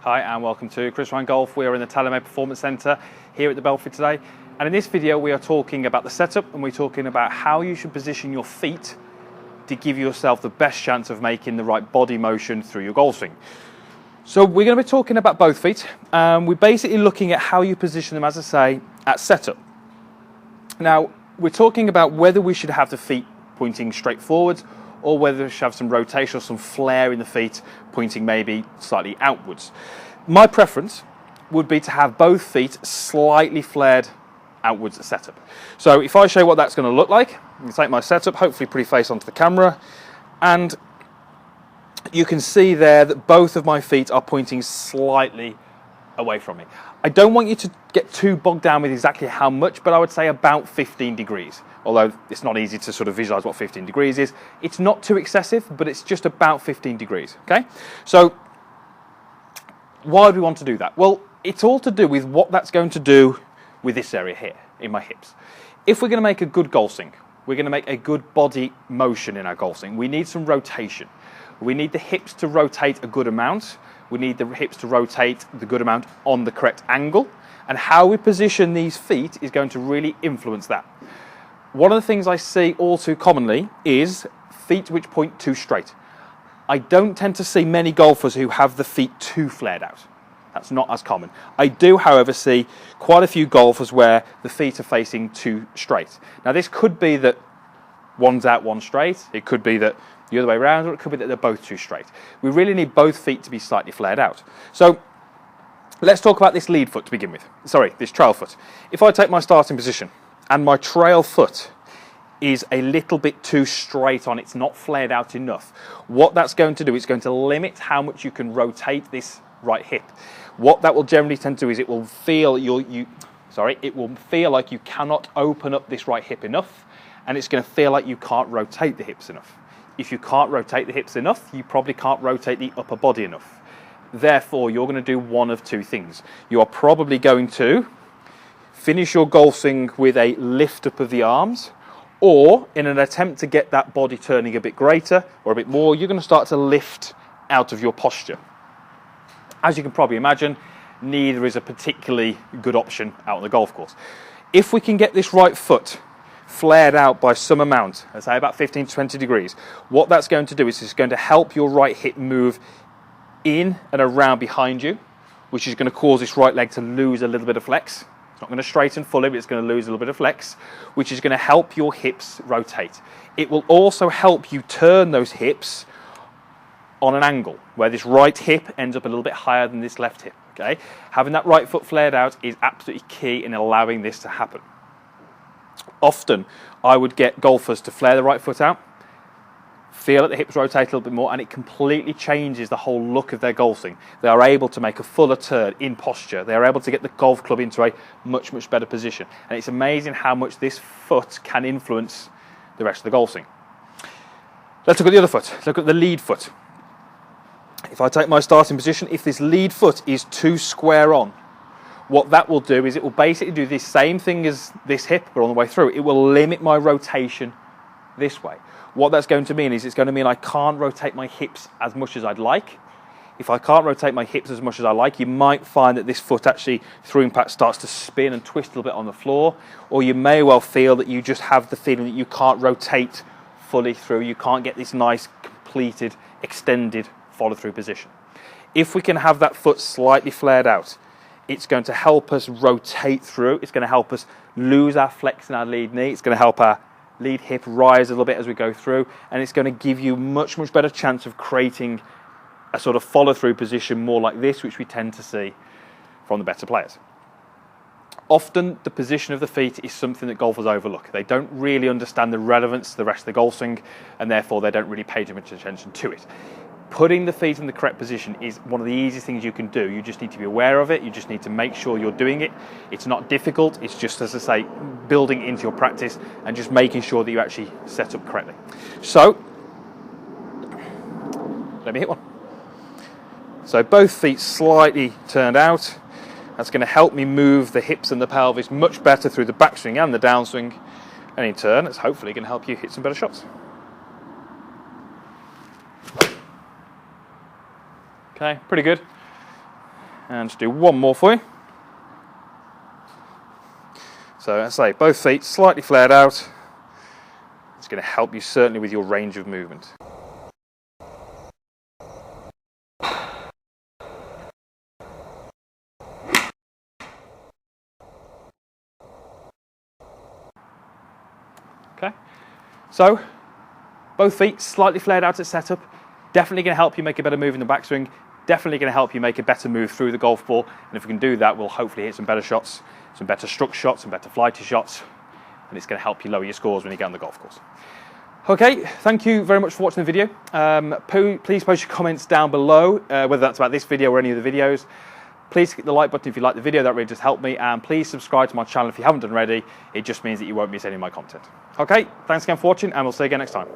Hi and welcome to Chris Ryan Golf. We are in the Tailor-Made Performance Centre here at the Belfry today, and in this video we are talking about the setup, and we're talking about how you should position your feet to give yourself the best chance of making the right body motion through your golf swing. So we're going to be talking about both feet. We're basically looking at how you position them, as I say, at setup. Now we're talking about whether we should have the feet pointing straight forwards or whether we should have some rotation or some flare in the feet pointing maybe slightly outwards. My preference would be to have both feet slightly flared outwards at setup. So if I show you what that's going to look like, I'm going to take my setup, hopefully pretty face onto the camera, and you can see there that both of my feet are pointing slightly away from me. I don't want you to get too bogged down with exactly how much, but I would say about 15 degrees. Although it's not easy to sort of visualize what 15 degrees is. It's not too excessive, but it's just about 15 degrees, okay? So why do we want to do that? Well, it's all to do with what that's going to do with this area here in my hips. If we're going to make a good golf swing, we're going to make a good body motion in our golf swing, we need some rotation. We need the hips to rotate a good amount. We need the hips to rotate the good amount on the correct angle. And how we position these feet is going to really influence that. One of the things I see all too commonly is feet which point too straight. I don't tend to see many golfers who have the feet too flared out. That's not as common. I do, however, see quite a few golfers where the feet are facing too straight. Now, this could be that one's out, one's straight. It could be that the other way around, or it could be that they're both too straight. We really need both feet to be slightly flared out. So let's talk about this lead foot to begin with. Sorry, this trail foot. If I take my starting position and my trail foot is a little bit too straight on, it's not flared out enough, what that's going to do is going to limit how much you can rotate this right hip. What that will generally tend to do is it will feel it will feel like you cannot open up this right hip enough, and it's going to feel like you can't rotate the hips enough. If you can't rotate the hips enough, you probably can't rotate the upper body enough. Therefore, you're going to do one of two things. You are probably going to finish your golf swing with a lift up of the arms, or in an attempt to get that body turning a bit greater or a bit more, you're going to start to lift out of your posture. As you can probably imagine, neither is a particularly good option out on the golf course. If we can get this right foot flared out by some amount, let's say about 15 to 20 degrees, what that's going to do is it's going to help your right hip move in and around behind you, which is going to cause this right leg to lose a little bit of flex. It's not going to straighten fully, but it's going to lose a little bit of flex, which is going to help your hips rotate. It will also help you turn those hips on an angle, where this right hip ends up a little bit higher than this left hip, okay? Having that right foot flared out is absolutely key in allowing this to happen. Often, I would get golfers to flare the right foot out, feel that the hips rotate a little bit more, and it completely changes the whole look of their golf swing. They are able to make a fuller turn in posture. They are able to get the golf club into a much, much better position. And it's amazing how much this foot can influence the rest of the golf swing. Let's look at the other foot. Look at the lead foot. If I take my starting position, if this lead foot is too square on, what that will do is it will basically do the same thing as this hip, but on the way through. It will limit my rotation this way. What that's going to mean is it's going to mean I can't rotate my hips as much as I'd like. If I can't rotate my hips as much as I like, you might find that this foot actually, through impact, starts to spin and twist a little bit on the floor, or you may well feel that you just have the feeling that you can't rotate fully through. You can't get this nice, completed, extended follow-through position. If we can have that foot slightly flared out, it's going to help us rotate through. It's going to help us lose our flex in our lead knee. It's going to help our lead hip rise a little bit as we go through, and it's going to give you much, much better chance of creating a sort of follow-through position more like this, which we tend to see from the better players. Often, the position of the feet is something that golfers overlook. They don't really understand the relevance to the rest of the golf swing, and therefore they don't really pay too much attention to it. Putting the feet in the correct position is one of the easiest things you can do. You just need to be aware of it. You just need to make sure you're doing it. It's not difficult. It's just, as I say, building into your practice and just making sure that you actually set up correctly. So, let me hit one. So both feet slightly turned out. That's going to help me move the hips and the pelvis much better through the backswing and the downswing. And in turn, it's hopefully going to help you hit some better shots. Okay, pretty good. And just do one more for you. So as I say, both feet slightly flared out. It's going to help you certainly with your range of movement. Okay, so both feet slightly flared out at setup. Definitely going to help you make a better move in the backswing. Definitely going to help you make a better move through the golf ball. And if we can do that, we'll hopefully hit some better shots, some better struck shots, some better flighty shots. And it's going to help you lower your scores when you get on the golf course. Okay, thank you very much for watching the video. Please post your comments down below, whether that's about this video or any of the videos. Please hit the like button if you like the video, that really just helped me. And please subscribe to my channel if you haven't done already. It just means that you won't miss any of my content. Okay, thanks again for watching, and we'll see you again next time.